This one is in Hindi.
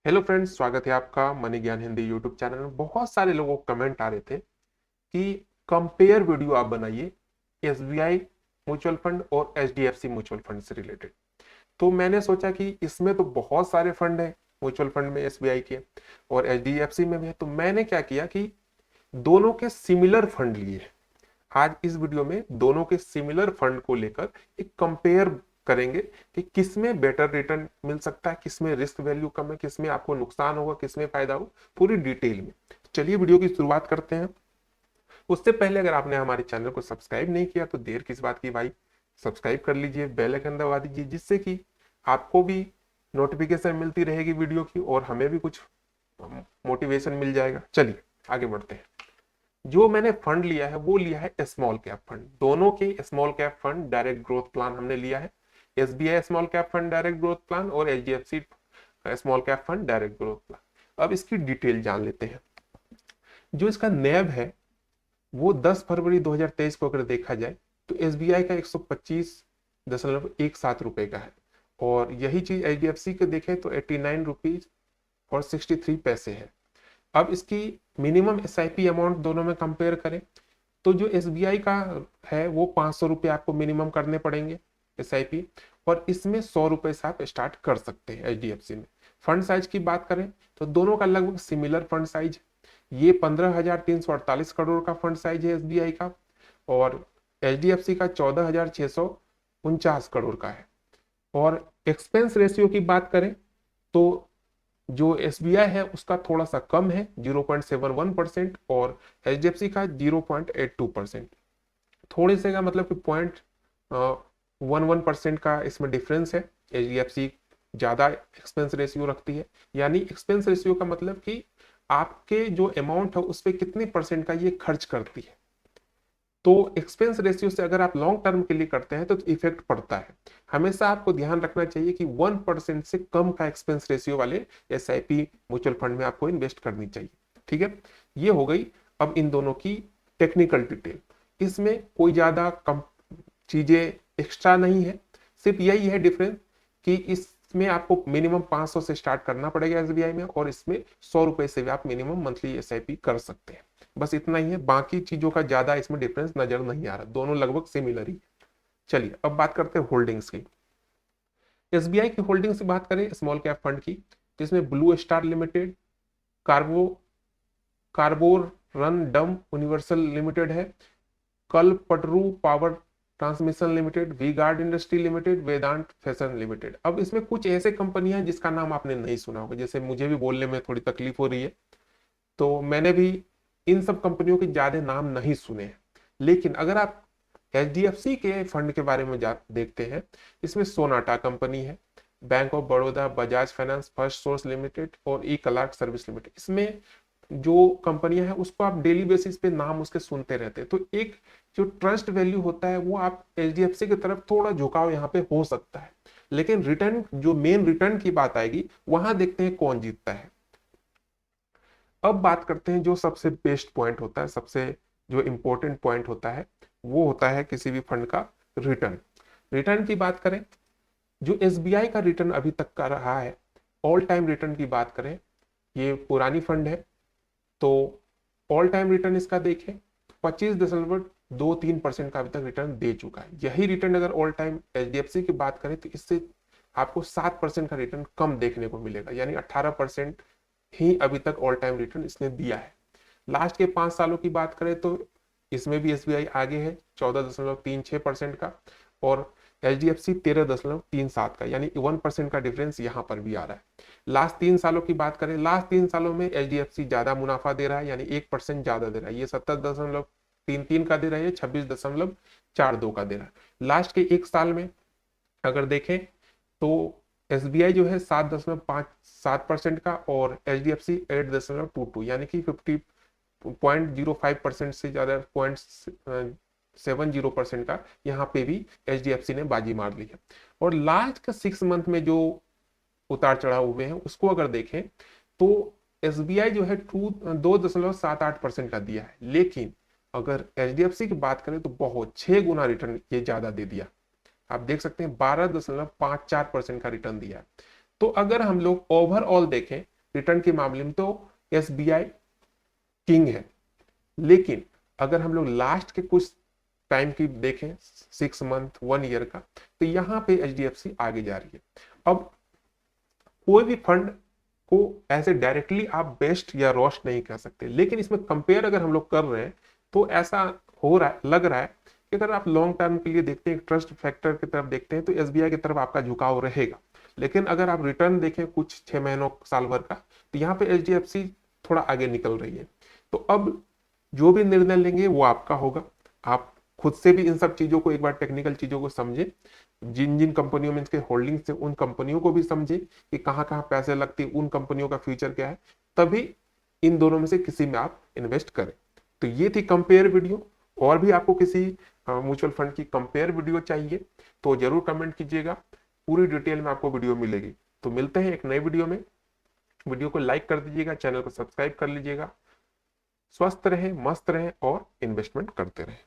हेलो फ्रेंड्स, स्वागत है आपका मनी ज्ञान हिंदी यूट्यूब चैनल में। बहुत सारे लोगों को कमेंट आ रहे थे कि कंपेयर वीडियो आप बनाइए एसबीआई म्यूचुअल फंड और एचडीएफसी म्यूचुअल फंड से रिलेटेड। तो मैंने सोचा कि इसमें तो बहुत सारे फंड हैं, म्यूचुअल फंड में एसबीआई के और एचडीएफसी में भी है। तो मैंने क्या किया कि दोनों के सिमिलर फंड लिए। आज इस वीडियो में दोनों के सिमिलर फंड को लेकर एक कंपेयर करेंगे कि किसमें बेटर रिटर्न मिल सकता है, किसमें रिस्क वैल्यू कम है, किसमें आपको नुकसान होगा, किसमें फायदा हो, पूरी डिटेल में। चलिए वीडियो की शुरुआत करते हैं। उससे पहले अगर आपने हमारे चैनल को सब्सक्राइब नहीं किया तो देर किस बात की भाई, सब्सक्राइब कर लीजिए, बेल आइकन दबा दीजिए, जिससे कि आपको भी नोटिफिकेशन मिलती रहेगी वीडियो की और हमें भी कुछ मोटिवेशन मिल जाएगा। चलिए आगे बढ़ते हैं। जो मैंने फंड लिया है वो लिया है स्मॉल कैप फंड। दोनों के small cap fund direct growth plan हमने लिया है। SBI small cap fund direct growth plan और HDFC small cap fund direct growth plan. अब इसकी डिटेल जान लेते हैं। जो इसका नैब है वो 10 फरवरी 2023 को अगर देखा जाए तो एसबीआई का 125.17 रुपए का है और यही चीज एचडीएफसी के देखें तो 89 रुपीज और 63 पैसे है। अब इसकी मिनिमम एसआईपी अमाउंट दोनों में कंपेयर करें तो जो एसबीआई का है वो 500 रुपये आपको मिनिमम करने पड़ेंगे एसआईपी, और इसमें 100 रुपये से आप स्टार्ट कर सकते हैं एचडीएफसी में। फंड साइज की बात करें तो दोनों का लगभग सिमिलर फंड साइज। ये 15,348 करोड़ का फंड साइज है एसबीआई का और एचडीएफसी का 14,649 करोड़ का है। और एक्सपेंस रेशियो की बात करें तो जो एसबीआई है उसका थोड़ा सा कम है 0.71% और एचडीएफसी का 0.82%। थोड़े से का मतलब कि 0.11% का इसमें डिफरेंस है। एचडीएफसी ज्यादा एक्सपेंस रेशियो रखती है, यानी एक्सपेंस रेशियो का मतलब कि आपके जो अमाउंट है उस पर कितने परसेंट का ये खर्च करती है। तो एक्सपेंस रेशियो से अगर आप लॉन्ग टर्म के लिए करते हैं तो इफेक्ट पड़ता है। हमेशा आपको ध्यान रखना चाहिए कि 1% से कम का एक्सपेंस रेशियो वाले एसआईपी म्यूचुअल फंड में आपको इन्वेस्ट करनी चाहिए। ठीक है, ये हो गई अब इन दोनों की टेक्निकल डिटेल। इसमें कोई ज्यादा कम चीजें एक्स्ट्रा नहीं है, सिर्फ यही है डिफरेंस कि इसमें आपको मिनिमम 500 से स्टार्ट करना पड़ेगा एसबीआई में और इसमें 100 रुपए से भी आप मिनिमम मंथली एसआईपी कर सकते हैं। बस इतना ही है, बाकी चीजों का ज्यादा इसमें डिफरेंस नजर नहीं आ रहा, दोनों लगभग सिमिलर ही। चलिए अब बात करते हैं होल्डिंग्स की। एसबीआई की होल्डिंग्स की बात करें स्मॉल कैप फंड की, जिसमें Blue Star Limited, Carbo Carborundum Universal Limited है, Kalpataru Power Transmission Limited, V Guard Industry Limited, Vedant Fashion Limited. अब इसमें कुछ ऐसे कंपनियां हैं जिसका नाम आपने नहीं सुना होगा, जैसे मुझे भी बोलने में थोड़ी तकलीफ हो रही है, तो मैंने भी इन सब कंपनियों के ज्यादा नाम नहीं सुने हैं। लेकिन अगर आप एचडीएफसी के फंड के बारे में देखते हैं, इसमें सोनाटा कंपनी है, bank of Baroda, Bajaj finance, first source limited और ई क्लार्क सर्विस लिमिटेड। इसमें जो कंपनियां हैं उसको आप डेली बेसिस पे नाम उसके सुनते रहते हैं, तो एक जो ट्रस्ट वैल्यू होता है वो आप एचडीएफसी की तरफ थोड़ा झुकाव यहाँ पे हो सकता है। लेकिन रिटर्न, जो मेन रिटर्न की बात आएगी वहां देखते हैं कौन जीतता है। अब बात करते हैं जो सबसे बेस्ट पॉइंट होता है, सबसे जो इंपॉर्टेंट पॉइंट होता है वो होता है किसी भी फंड का रिटर्न। रिटर्न की बात करें, जो एसबीआई का रिटर्न अभी तक का रहा है, ऑल टाइम रिटर्न की बात करें, ये पुरानी फंड है, तो ऑल टाइम रिटर्न इसका देखें 25.23% का अभी तक रिटर्न दे चुका है। यही रिटर्न अगर ऑल टाइम एचडीएफसी की बात करें तो इससे आपको 7% का रिटर्न कम देखने को मिलेगा, यानी 18% ही अभी तक ऑल टाइम रिटर्न इसने दिया है। लास्ट के 5 सालों की बात करें तो इसमें भी एसबीआई आगे है 14.36% का और एचडीएफसी 13.37 का, यानी 1% का डिफरेंस यहाँ पर भी आ रहा है। लास्ट 3 सालों की बात करें, लास्ट 3 सालों में एचडीएफसी ज्यादा मुनाफा दे रहा है, यानी 1% ज्यादा दे रहा है। ये 17.33 का दे रहा है, 26.42 का दे रहा है। लास्ट के 1 साल में अगर देखें तो एसबीआई जो है 7.57% का और एचडीएफसी 8.22, यानी कि 50.05% से ज्यादा 0.70% का यहाँ पे भी एचडीएफसी ने बाजी मार ली है। और लास्ट का 6 मंथ में जो उतार चढ़ाव हुए हैं उसको अगर देखें तो एसबीआई जो है 2.78% का दिया है, लेकिन अगर एचडीएफसी की बात करें तो बहुत 6 गुना रिटर्न ये ज्यादा दे दिया। आप देख सकते हैं 12.54% का रिटर्न दिया है। तो अगर हम लोग ओवरऑल देखें रिटर्न के मामले में तो एसबीआई किंग है, लेकिन अगर हम लोग लास्ट के कुछ टाइम की देखें 6 मंथ 1 ईयर का, तो यहाँ पे एचडीएफसी आगे जा रही है। अब कोई भी फंड को ऐसे डायरेक्टली आप बेस्ट या रोस्ट नहीं कह सकते, लेकिन इसमें कंपेयर अगर हम लोग कर रहे हैं तो ऐसा हो रहा है, लग रहा है कि अगर आप लॉन्ग टर्म के लिए देखते हैं, ट्रस्ट फैक्टर की तरफ देखते हैं, तो एसबीआई की तरफ आपका झुकाव रहेगा। लेकिन अगर आप रिटर्न देखें कुछ 6 महीनों साल भर का, तो यहाँ पे एचडीएफसी थोड़ा आगे निकल रही है। तो अब जो भी निर्णय लेंगे वो आपका होगा। आप खुद से भी इन सब चीजों को एक बार टेक्निकल चीजों को समझे, जिन जिन कंपनियों में इसके होल्डिंग से उन कंपनियों को भी समझे कि कहाँ कहाँ पैसे लगते हैं, उन कंपनियों का फ्यूचर क्या है, तभी इन दोनों में से किसी में आप इन्वेस्ट करें। तो ये थी कंपेयर वीडियो। और भी आपको किसी म्यूचुअल फंड की कंपेयर वीडियो चाहिए तो जरूर कमेंट कीजिएगा, पूरी डिटेल में आपको वीडियो मिलेगी। तो मिलते हैं एक नई वीडियो में। वीडियो को लाइक कर दीजिएगा, चैनल को सब्सक्राइब कर लीजिएगा। स्वस्थ रहें, मस्त रहें और इन्वेस्टमेंट करते रहें।